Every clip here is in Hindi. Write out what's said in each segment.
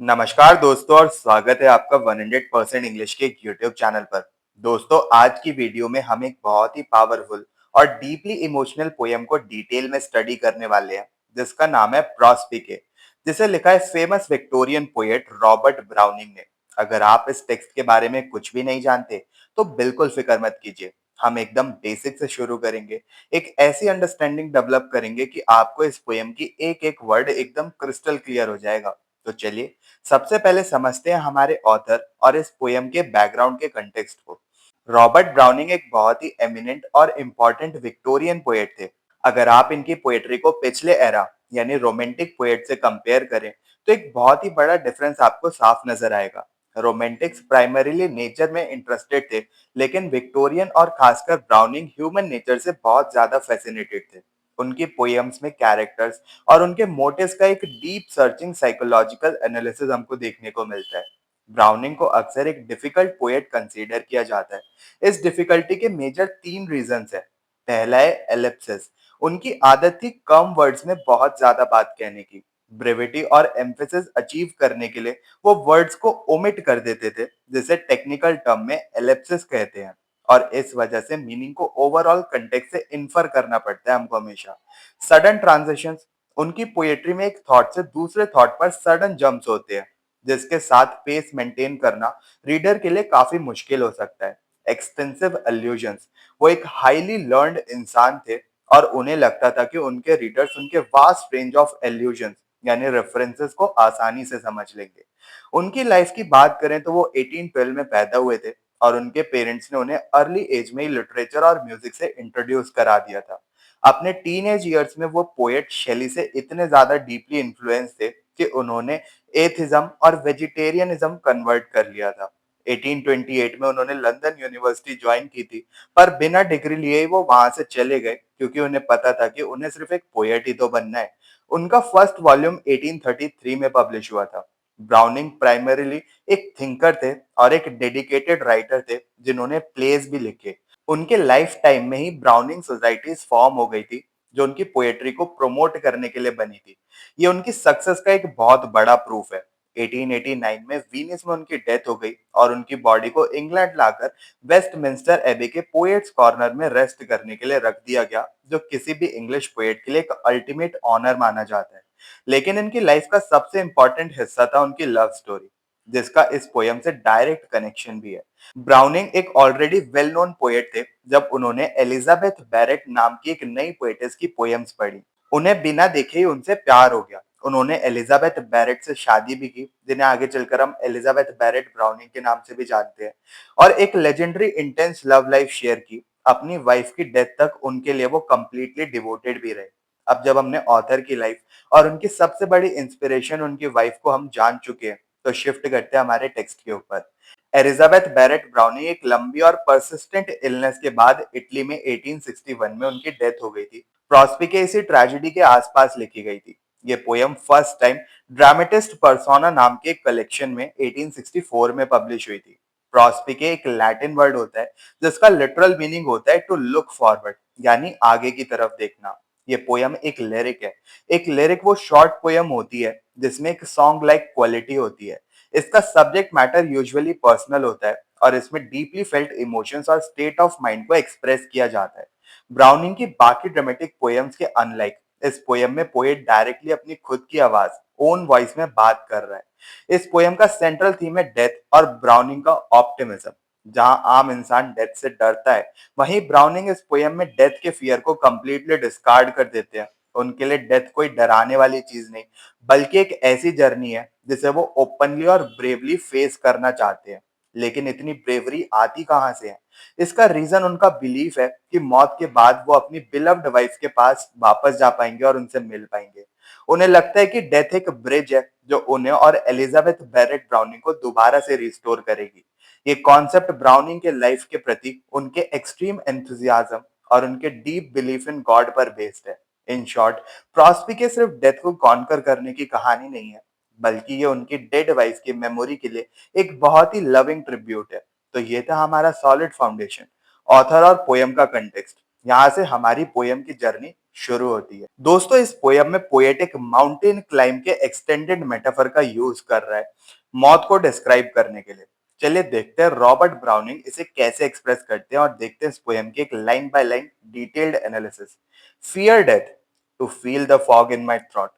नमस्कार दोस्तों और स्वागत है आपका 100% इंग्लिश के एक यूट्यूब चैनल पर। दोस्तों आज की वीडियो में हम एक बहुत ही पावरफुल और डीपली इमोशनल पोयम को डिटेल में स्टडी करने वाले हैं जिसका नाम है प्रॉस्पिके, जिसे लिखा है famous Victorian poet Robert browning ने। अगर आप इस टेक्स्ट के बारे में कुछ भी नहीं जानते तो बिल्कुल फिक्र मत कीजिए। हम एकदम बेसिक से शुरू करेंगे, एक ऐसी अंडरस्टैंडिंग डेवलप करेंगे कि आपको इस पोयम की एक एक वर्ड एकदम क्रिस्टल क्लियर हो जाएगा। तो चलिए सबसे पहले समझते हैं हमारे ऑथर और इस पोयम के बैकग्राउंड के कंटेक्स्ट को। रॉबर्ट ब्राउनिंग एक बहुत ही एमिनेंट और इम्पोर्टेंट विक्टोरियन पोएट थे। अगर आप इनकी पोएट्री को पिछले एरा यानी रोमांटिक पोएट से कंपेयर करें तो एक बहुत ही बड़ा डिफरेंस आपको साफ नजर आएगा। रोमांटिक्स प्राइमरीली नेचर में इंटरेस्टेड थे, लेकिन विक्टोरियन और खासकर ब्राउनिंग ह्यूमन नेचर से बहुत ज्यादा फैसिनेटेड थे। उनकी पोएम्स में कैरेक्टर्स और उनके मोटिव्स का एक डीप सर्चिंग साइकोलॉजिकल एनालिसिस हमको देखने को मिलता है। ब्राउनिंग को अक्सर एक डिफिकल्ट पोएट कंसीडर किया जाता है। इस डिफिकल्टी के मेजर 3 रीजंस है। पहला है एलिप्सिस। उनकी आदत थी कम वर्ड्स में बहुत ज्यादा बात कहने की। ब्रेविटी और एम्फेसिस अचीव करने के लिए वो वर्ड्स को ओमिट कर देते थे, जिसे टेक्निकल टर्म में एलिप्सिस कहते हैं। और इस वजह से मीनिंग को ओवरऑल कंटेक्स्ट से इन्फर करना पड़ता है हमको हमेशा। Sudden transitions. उनकी पोएट्री में एक थॉट से दूसरे थॉट पर सडन जंप्स होते हैं, जिसके साथ पेस मेंटेन करना रीडर के लिए काफी मुश्किल हो सकता है। एक्सटेंसिव अल्यूजन्स। वो एक हाईली लर्न्ड इंसान थे और उन्हें लगता था कि उनके रीडर्स उनके वास्ट रेंज ऑफ एल्यूजन्स यानी रेफरेंसेस को आसानी से समझ लेंगे। उनकी लाइफ की बात करें तो वो 1812 में पैदा हुए थे और उनके पेरेंट्स ने उन्हें अर्ली एज में ही लिटरेचर और म्यूजिक से इंट्रोड्यूस करा दिया था। अपने टीनेज ईयर्स में वो पोएट शेली से इतने ज्यादा डीपली इन्फ्लुएंस थे कि उन्होंने एथिज्म और वेजिटेरियनिज्म कन्वर्ट कर लिया था। 1828 में उन्होंने लंदन यूनिवर्सिटी ज्वाइन की थी, पर बिना डिग्री लिए ही वो वहां से चले गए क्योंकि उन्हें पता था कि उन्हें सिर्फ एक पोएट ही तो बनना है। उनका फर्स्ट वॉल्यूम 1833 में पब्लिश हुआ था। ब्राउनिंग प्राइमरीली एक थिंकर थे और एक डेडिकेटेड राइटर थे जिन्होंने प्लेस भी लिखे। उनके लाइफ टाइम में ही ब्राउनिंग सोसाइटीज फॉर्म हो गई थी जो उनकी पोएट्री को प्रमोट करने के लिए बनी थी। ये उनकी सक्सेस का एक बहुत बड़ा प्रूफ है। 1889 में वीनिस में उनकी डेथ हो गई और उनकी बॉडी को इंग्लैंड लाकर वेस्टमिंस्टर एबी के पोएट्स कॉर्नर में रेस्ट करने के लिए रख दिया गया, जो किसी भी इंग्लिश पोएट के लिए एक अल्टीमेट ऑनर माना जाता है। लेकिन इनकी लाइफ का सबसे इंपॉर्टेंट हिस्सा था उनकी लव स्टोरी, जिसका इस पोयम से डायरेक्ट कनेक्शन भी है। ब्राउनिंग एक ऑलरेडी वेल नोन पोएट थे जब उन्होंने एलिजाबेथ बैरेट नाम की एक नई पोएटेस की पोएम्स पढ़ी। उन्हें बिना देखे ही उनसे प्यार हो गया। उन्होंने एलिजाबेथ बैरेट से शादी भी की, जिन्हें आगे चलकर हम एलिजाबेथ बैरेट ब्राउनिंग के नाम से भी जानते हैं, और एक legendary intense love life share की। अपनी वाइफ की डेथ तक उनके लिए वो कंप्लीटली डिवोटेड भी रहे। अब जब हमने ऑथर की लाइफ और उनकी सबसे बड़ी इंस्पिरेशन उनकी वाइफ को हम जान चुके हैं, तो शिफ्ट करते हैं हमारे टेक्स्ट के ऊपर। एलिजाबेथ बैरेट ब्राउनी एक लंबी और परसिस्टेंट इलनेस के बाद इटली में 1861 में उनकी डेथ हो गई थी। प्रॉस्पिके इसी ट्रेजेडी के आसपास लिखी गई थी। ये poem first time dramatist persona नाम के एक कलेक्शन में 1864 में पब्लिश हुई थी। प्रॉस्पिके एक लैटिन वर्ड होता है जिसका लिटरल मीनिंग होता है टू लुक फॉरवर्ड, यानी आगे की तरफ देखना। ये पोयम एक लिरिक है। एक लिरिक वो शॉर्ट पोयम होती है जिसमें एक सॉन्ग लाइक क्वालिटी होती है। इसका सब्जेक्ट मैटर यूजुअली पर्सनल होता है और इसमें डीपली फेल्ट इमोशंस और स्टेट ऑफ माइंड को एक्सप्रेस किया जाता है। ब्राउनिंग की बाकी ड्रामेटिक पोएम्स के अनलाइक इस पोएम में पोएट डायरेक्टली अपनी खुद की आवाज ओन वॉइस में बात कर रहा है। इस पोएम का सेंट्रल थीम है डेथ और ब्राउनिंग का ऑप्टिमिज्म। जहां आम इंसान डेथ से डरता है, वहीं ब्राउनिंग इस पोएम में डेथ के फियर को कंप्लीटली डिस्कार्ड कर देते हैं। उनके लिए डेथ कोई डराने वाली चीज नहीं, बल्कि एक ऐसी जर्नी है जिसे वो ओपनली और ब्रेवली फेस करना चाहते हैं। लेकिन इतनी ब्रेवरी आती कहाँ से है? इसका रीजन उनका बिलीफ है कि मौत के बाद वो अपनी बिलव्ड वाइफ के पास वापस जा पाएंगे और उनसे मिल पाएंगे। उन्हें लगता है कि डेथ एक ब्रिज है जो उन्हें और एलिजाबेथ बैरेट ब्राउनिंग को दोबारा से रिस्टोर करेगी। ये कॉन्सेप्ट ब्राउनिंग के लाइफ के प्रति उनके एक्सट्रीम एंथुजियाज्म और उनके डीप बिलीफ इन गॉड पर बेस्ड है। इन शॉर्ट, प्रॉस्पिके सिर्फ डेथ को कॉन्कर करने की कहानी नहीं है, बल्कि ये उनकी डेड वाइफ की मेमोरी के लिए एक बहुत ही लविंग ट्रिब्यूट है। तो ये था हमारा सॉलिड फाउंडेशन, ऑथर और पोयम का कंटेक्स्ट। यहाँ से हमारी पोयम की जर्नी शुरू होती है। दोस्तों इस पोयम में पोएट एक माउंटेन क्लाइंब के एक्सटेंडेड मेटाफर का यूज कर रहा है मौत को डिस्क्राइब करने के लिए। चलिए देखते हैं रॉबर्ट ब्राउनिंग इसे कैसे एक्सप्रेस करते हैं और देखते हैं इस पोयम की एक line by line detailed analysis. Fear death to feel the fog in my throat,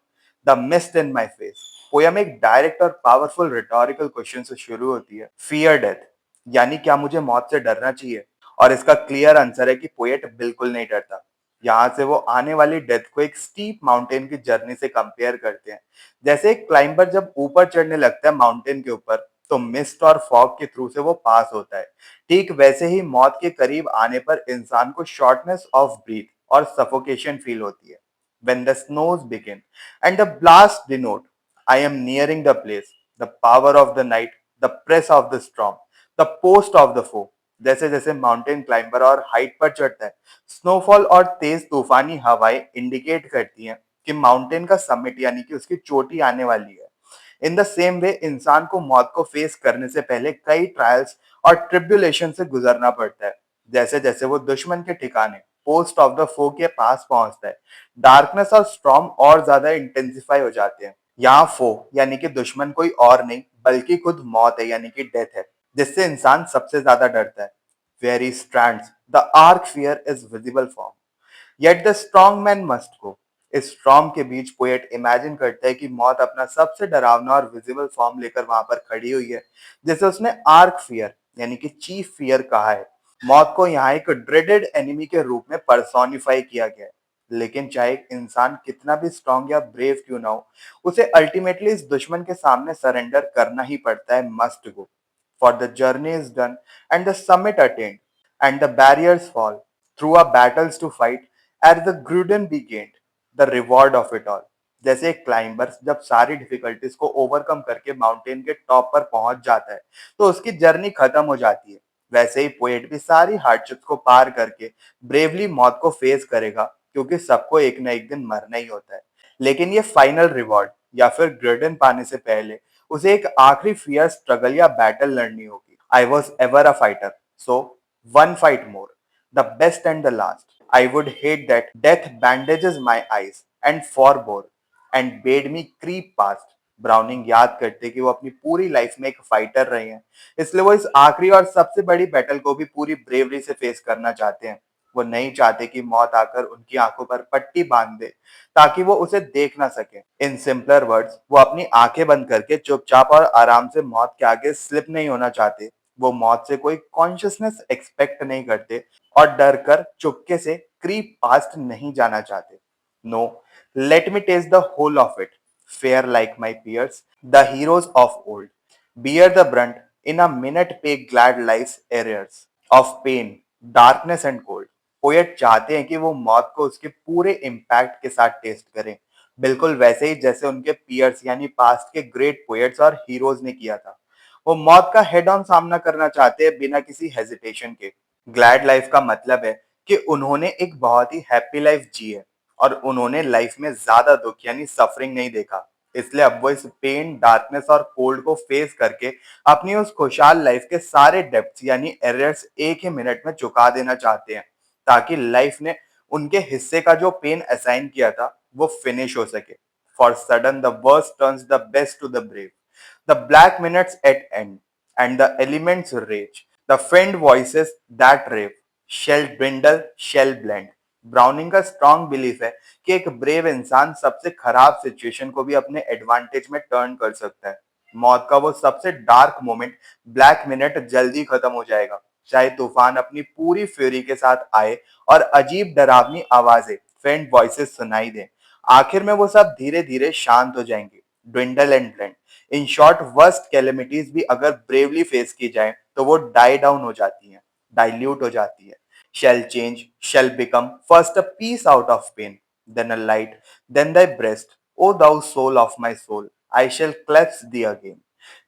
the mist in my face. Poem एक डायरेक्ट और पावरफुल रिटोरिकल क्वेश्चन से शुरू होती है। फियर डेथ यानी क्या मुझे मौत से डरना चाहिए? और इसका क्लियर आंसर है कि पोएट बिल्कुल नहीं डरता। यहाँ से वो आने वाली डेथ को एक स्टीप माउंटेन की जर्नी से कंपेयर करते हैं। जैसे एक क्लाइंबर जब ऊपर चढ़ने लगता है माउंटेन के ऊपर, तो मिस्ट और फॉग के थ्रू से वो पास होता है। ठीक वैसे ही मौत के करीब आने पर इंसान को शॉर्टनेस ऑफ ब्रीथ और सफोकेशन फील होती है। When the snows begin and the blast denote, I am nearing the place, the power of the night, the press of the storm, the post of the foe। जैसे जैसे माउंटेन क्लाइंबर और हाइट पर चढ़ता है, स्नोफॉल और तेज तूफानी हवाएं इंडिकेट करती हैं कि माउंटेन का समिट यानी कि उसकी चोटी आने वाली है। इन द सेम वे इंसान को मौत को फेस करने से पहले कई ट्रायल्स और ट्रिब्यूलेशन से गुजरना पड़ता है। जैसे जैसे वो दुश्मन के ठिकाने पोस्ट ऑफ द फो के पास पहुंचता है, डार्कनेस और स्टॉर्म और ज्यादा इंटेंसिफाई हो जाते हैं। यहाँ फो यानी कि दुश्मन कोई और नहीं बल्कि खुद मौत है यानी कि डेथ है, जिससे इंसान सबसे ज्यादा डरता है। Very strands the arc fear is visible form, yet the strong man must go. इस स्ट्रॉम के बीच पोएट इमेजिन करता है कि मौत अपना सबसे डरावना और विजिबल फॉर्म लेकर वहां पर खड़ी हुई है, जिसे उसने आर्क फियर यानी कि चीफ फियर कहा है। मौत को यहाँ एक ड्रेडेड एनिमी के रूप में पर्सोनिफाई किया गया है। लेकिन चाहे एक इंसान कितना भी स्ट्रांग या ब्रेव क्यों ना हो, उसे अल्टीमेटली इस दुश्मन के सामने सरेंडर करना ही पड़ता है, must go. For the journey is done and the summit attained, and the barriers fall. Through our battles to fight, as the Gruden be gained, the reward of it all। जैसे एक क्लाइंबर जब सारी डिफिकल्टीज को ओवरकम करके माउंटेन के टॉप पर पहुंच जाता है, तो उसकी जर्नी खत्म हो जाती है। वैसे ही पोएट भी सारी हार्डशिप्स को पार करके ब्रेवली मौत को फेस करेगा, क्योंकि सबको एक न एक दिन मरना ही होता है। लेकिन ये फाइनल रिवॉर्ड या फिर ग्रेडन पाने से पहले उसे एक आखिरी फियर स्ट्रगल या बैटल लड़नी होगी। I was ever a fighter, so one fight more, the best and the last. I would hate that death bandages my eyes and forbore and bade me creep past. Browning याद करते कि वो अपनी पूरी लाइफ में एक फाइटर रहे हैं, इसलिए वो इस आखिरी और सबसे बड़ी बैटल को भी पूरी ब्रेवरी से फेस करना चाहते हैं। वो नहीं चाहते कि मौत आकर उनकी आंखों पर पट्टी बांध दे ताकि वो उसे देख ना सके। इन सिंपलर वर्ड्स वो अपनी आंखें बंद करके चुपचाप और आराम से मौत के आगे स्लिप नहीं होना चाहते। वो मौत से कोई कॉन्शियसनेस एक्सपेक्ट नहीं करते और डर कर चुपके से क्रीप पास्ट नहीं जाना चाहते। No, let me taste the whole of it, fare like my peers, the heroes of old, bear the brunt in a minute, pay glad life's errors of pain, darkness and cold। Poet चाहते हैं कि वो मौत को उसके पूरे इम्पैक्ट के साथ टेस्ट करें, बिल्कुल वैसे ही जैसे उनके पियर्स यानी पास्ट के ग्रेट पोएट्स और हीरोज ने किया था। वो मौत का हेड ऑन सामना करना चाहते हैं बिना किसी हेजिटेशन के। ग्लैड लाइफ का मतलब है कि उन्होंने एक बहुत ही हैप्पी लाइफ जी है और उन्होंने लाइफ में ज्यादा दुख यानी सफरिंग नहीं देखा। इसलिए अब वो इस पेन, डार्कनेस और कोल्ड को फेस करके अपनी उस खुशहाल लाइफ के सारे डेप्थ्स यानी एरर्स एक ही मिनट में चुका देना चाहते हैं, ताकि लाइफ ने उनके हिस्से का जो पेन असाइन किया था वो फिनिश हो सके। For sudden the worst turns the best to the brave, the black minutes at end and the elements rage, the fiend voices that rave shall dwindle shall blend. Browning का स्ट्रॉन्ग बिलीफ है कि एक ब्रेव इंसान सबसे खराब सिचुएशन को भी अपने एडवांटेज में टर्न कर सकता है। मौत का वो सबसे डार्क मोमेंट, ब्लैक मिनट, जल्दी खत्म हो जाएगा, चाहे तूफान अपनी पूरी फ्यूरी के साथ आए और अजीब डरावनी आवाजें, फेंट वॉइसेस सुनाई दे। आखिर में वो सब धीरे धीरे शांत हो जाएंगे, dwindle and blend. In short worst calamities भी अगर ब्रेवली फेस की जाए तो वो डाई डाउन हो जाती हैं, डाइल्यूट हो जाती है। Shall change, shall become first a peace out of pain, then a light, then thy breast, O thou soul of my soul, I shall clasp thee again,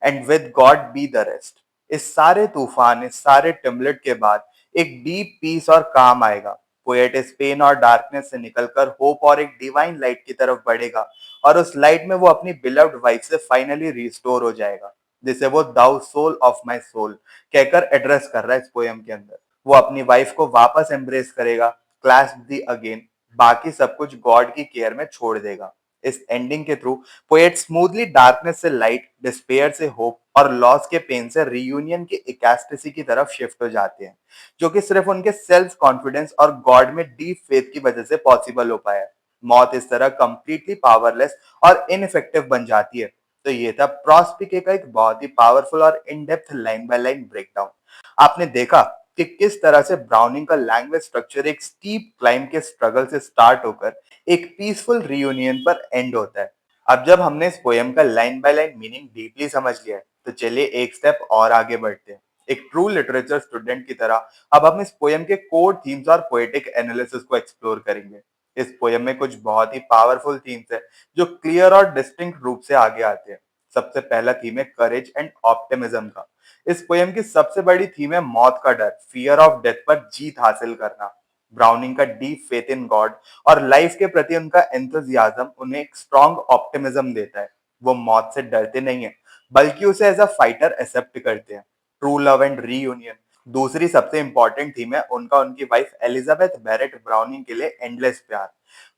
and with God be the rest। इस सारे तूफान, इस सारे टिम्बलेट के बाद एक डीप पीस और काम आएगा। पोएट इस पेन और डार्कनेस से निकलकर होप और एक डिवाइन लाइट की तरफ बढ़ेगा और उस लाइट में वो अपनी बिलव्ड वाइफ से फाइनली रिस्टोर हो जाएगा, जिसे वो दाउ सोल ऑफ माई सोल कहकर एड्रेस कर रहा है इस पोयम के अंदर। वो अपनी वाइफ को वापस एम्ब्रेस करेगा, क्लैस्प दी अगेन, बाकी सब कुछ गॉड की केयर में छोड़ देगा। इस एंडिंग के थ्रू पोएट स्मूथली डार्कनेस से लाइट, डिस्पेयर से होप और लॉस के पेन से रियूनियन की इकास्टेसी की तरफ शिफ्ट हो जाते हैं, जो कि सिर्फ उनके सेल्फ कॉन्फिडेंस और गॉड में डीप फेथ की वजह से पॉसिबल हो पाया। मौत इस तरह कंप्लीटली पावरलेस और इनइफेक्टिव बन जाती है। तो ये था प्रॉस्पिके का एक बहुत ही पावरफुल और in depth line by line breakdown. आपने देखा कि किस तरह से ब्राउनिंग का लैंग्वेज स्ट्रक्चर एक स्टीप क्लाइंब के स्ट्रगल से स्टार्ट होकर एक पीसफुल रियूनियन पर एंड होता है। अब जब हमने इस पोयम का line by line meaning deeply समझ लिया है, तो चलिए एक स्टेप और आगे बढ़ते हैं। एक ट्रू लिटरेचर स्टूडेंट की तरह अब हम इस पोयम के कोर थीम्स और पोएटिक एनालिसिस को एक्सप्लोर करेंगे। इस पोयम में कुछ बहुत ही पावरफुल थीम्स है जो क्लियर और डिस्टिंक्ट रूप से आगे आते हैं। सबसे पहला थीम है करेज एंड ऑप्टिमिज्म का। इस पोयम की सबसे बड़ी थीम है मौत का डर, फियर ऑफ डेथ पर जीत हासिल करना। ब्राउनिंग का डीप फेथ इन गॉड और लाइफ के प्रति उनका एंथुसियाज्म उन्हें एक स्ट्रॉन्ग ऑप्टिमिज्म देता है। वो मौत से डरते नहीं है, बल्कि उसे एज अ फाइटर एक्सेप्ट करते हैं। ट्रू लव एंड रीयूनियन दूसरी सबसे इंपॉर्टेंट थीम है उनका उनकी वाइफ एलिजाबेथ बैरेट ब्राउनिंग के लिए एंडलेस प्यार।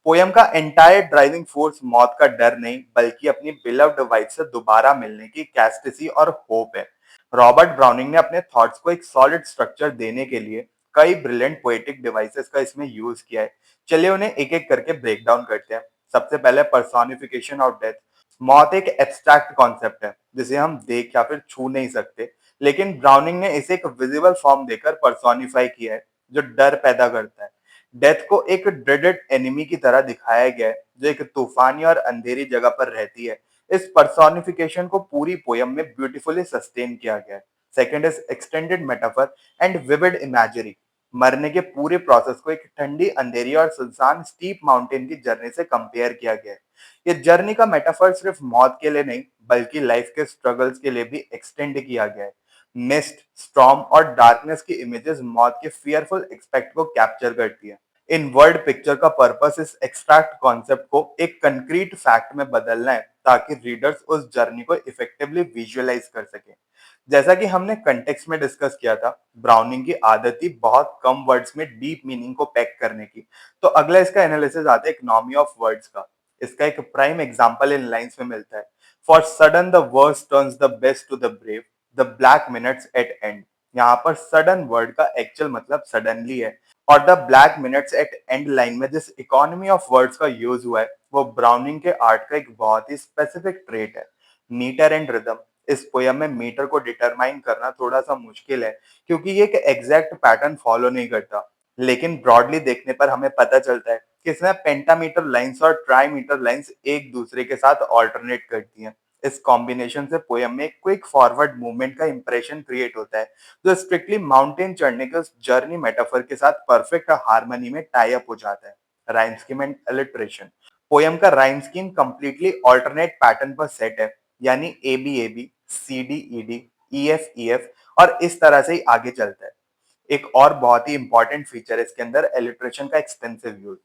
पोयम का एंटायर ड्राइविंग फोर्स मौत का डर नहीं, बल्कि अपनी बिलव्ड वाइफ से दोबारा मिलने की कैस्टेसी और होप है। रॉबर्ट ब्राउनिंग ने अपने थॉट्स को एक सॉलिड स्ट्रक्चर देने के लिए कई ब्रिलियंट पोएटिक डिवाइसेस का इसमें यूज किया है। चलिए उन्हें एक एक करके ब्रेक डाउन करते हैं। सबसे पहले पर्सोनिफिकेशन ऑफ डेथ। मौत एक एब्स्ट्रैक्ट कॉन्सेप्ट है जिसे हम देख या फिर छू नहीं सकते, लेकिन ब्राउनिंग ने इसे एक विजिबल फॉर्म देकर पर्सोनिफाई किया है, जो डर पैदा करता है। डेथ को एक ड्रेडेड एनिमी की तरह दिखाया गया है, जो एक तूफानी और अंधेरी जगह पर रहती है। इस पर्सोनिफिकेशन को पूरी पोयम में ब्यूटीफुली सस्टेन किया गया है। Second is extended metaphor and vivid imagery. मरने के पूरे प्रोसेस को एक ठंडी, अंधेरी और सुनसान स्टीप माउंटेन की जर्नी से कंपेयर किया गया है। ये जर्नी का मेटाफर सिर्फ मौत के लिए नहीं, बल्कि लाइफ के स्ट्रगल्स के लिए भी एक्सटेंड किया गया है। मिस्ट, स्टॉर्म और डार्कनेस की इमेजेस मौत के फियरफुल एक्सपेक्ट को कैप्चर करती है। इन वर्ड पिक्चर का पर्पस इस एक्सट्रैक्ट कॉन्सेप्ट को एक कंक्रीट फैक्ट में बदलना है, ताकि रीडर्स उस जर्नी को इफेक्टिवली विजुअलाइज कर सकें। जैसा कि हमने कंटेक्स्ट में डिस्कस किया था, ब्राउनिंग की आदत थी बहुत कम वर्ड्स में डीप मीनिंग को पैक करने की। तो अगला इसका एनालिसिस आता है इकोनॉमी ऑफ वर्ड्स का। इसका एक प्राइम एग्जांपल इन लाइंस में मिलता है। For sudden the worst turns the best to the brave, the black minutes at end. यहाँ पर सडन वर्ड का एक्चुअल मतलब सडनली है, और the black minutes at end line में जिस इकोनॉमी ऑफ वर्ड्स का यूज हुआ है, वो ब्राउनिंग के आर्ट का एक बहुत ही स्पेसिफिक ट्रेट है। Metre and rhythm. इस पोयम में मीटर को डिटरमाइन करना थोड़ा सा मुश्किल है, क्योंकि ये एक एग्जैक्ट पैटर्न फॉलो नहीं करता। लेकिन ब्रॉडली देखने पर हमें पता चलता है कि इसमें पेंटामीटर लाइंस और ट्राईमीटर लाइंस एक दूसरे के साथ ऑल्टरनेट करती हैं। इस कॉम्बिनेशन से पोयम में क्विक फॉरवर्ड मूवमेंट का इंप्रेशन क्रिएट होता है, जो स्ट्रिक्टली माउंटेन चढ़ने के उस जर्नी मेटाफर के साथ परफेक्ट हार्मनी में टाई अप हो जाता है। Rhyme scheme and alliteration. Poem का rhyme scheme completely alternate pattern पर सेट है, यानी A B, C D E F और इस तरह से ही आगे चलता है। एक और बहुत ही इंपॉर्टेंट फीचर है इसके अंदर एलिट्रेशन का एक्सटेंसिव यूज।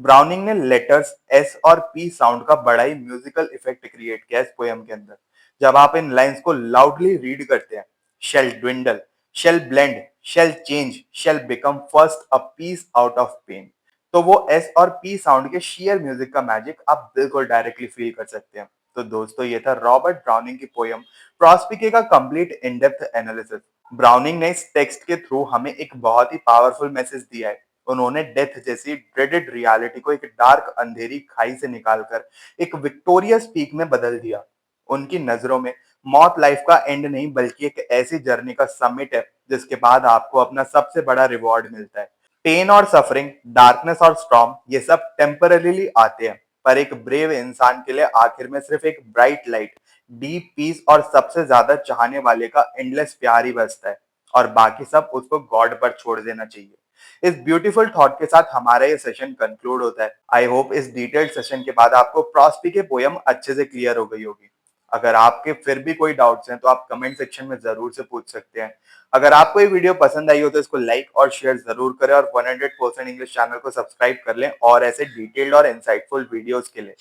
ब्राउनिंग ने लेटर्स एस और पी साउंड का बड़ा ही म्यूजिकल इफेक्ट क्रिएट किया इस पोयम के अंदर। जब आप इन लाइंस को लाउडली रीड करते हैं, shall dwindle, shall blend, shall change, shall become first a peace out of pain, तो वो एस और पी साउंड के शेयर म्यूजिक का मैजिक आप बिल्कुल डायरेक्टली फील कर सकते हैं। तो दोस्तों, ये था रॉबर्ट ब्राउनिंग की पोयम प्रॉस्पिके का complete in depth analysis. Browning ने इस टेक्स्ट के थ्रू हमें एक बहुत ही पावरफुल मैसेज दिया है। उन्होंने डेथ जैसी ड्रेडेड रियलिटी को एक डार्क अंधेरी खाई से निकालकर एक विक्टोरियस पीक में बदल दिया। उनकी नजरों में मौत लाइफ का एंड नहीं, बल्कि एक ऐसी जर्नी का समिट है जिसके बाद आपको अपना सबसे बड़ा रिवॉर्ड मिलता है। पेन और सफरिंग, डार्कनेस और स्टॉर्म, ये सब टेम्पररीली आते हैं, पर एक ब्रेव इंसान के लिए आखिर में सिर्फ एक ब्राइट लाइट, डीप पीस और सबसे ज्यादा चाहने वाले का एंडलेस प्यार ही बचता है, और बाकी सब उसको गॉड पर छोड़ देना चाहिए। इस ब्यूटीफुल थॉट के साथ हमारा ये सेशन कंक्लूड होता है। आई होप इस डिटेल्ड सेशन के बाद आपको प्रॉस्पी के पोयम अच्छे से क्लियर हो गई होगी। अगर आपके फिर भी कोई डाउट्स हैं तो आप कमेंट सेक्शन में जरूर से पूछ सकते हैं। अगर आपको ये वीडियो पसंद आई हो तो इसको लाइक और शेयर जरूर करें, और 100% इंग्लिश चैनल को सब्सक्राइब कर लें और ऐसे डिटेल्ड और इंसाइटफुल वीडियोस के लिए।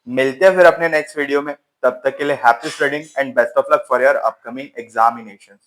मिलते हैं फिर अपने नेक्स्ट वीडियो में। तब तक के लिए happy studying and best of luck for your upcoming examinations.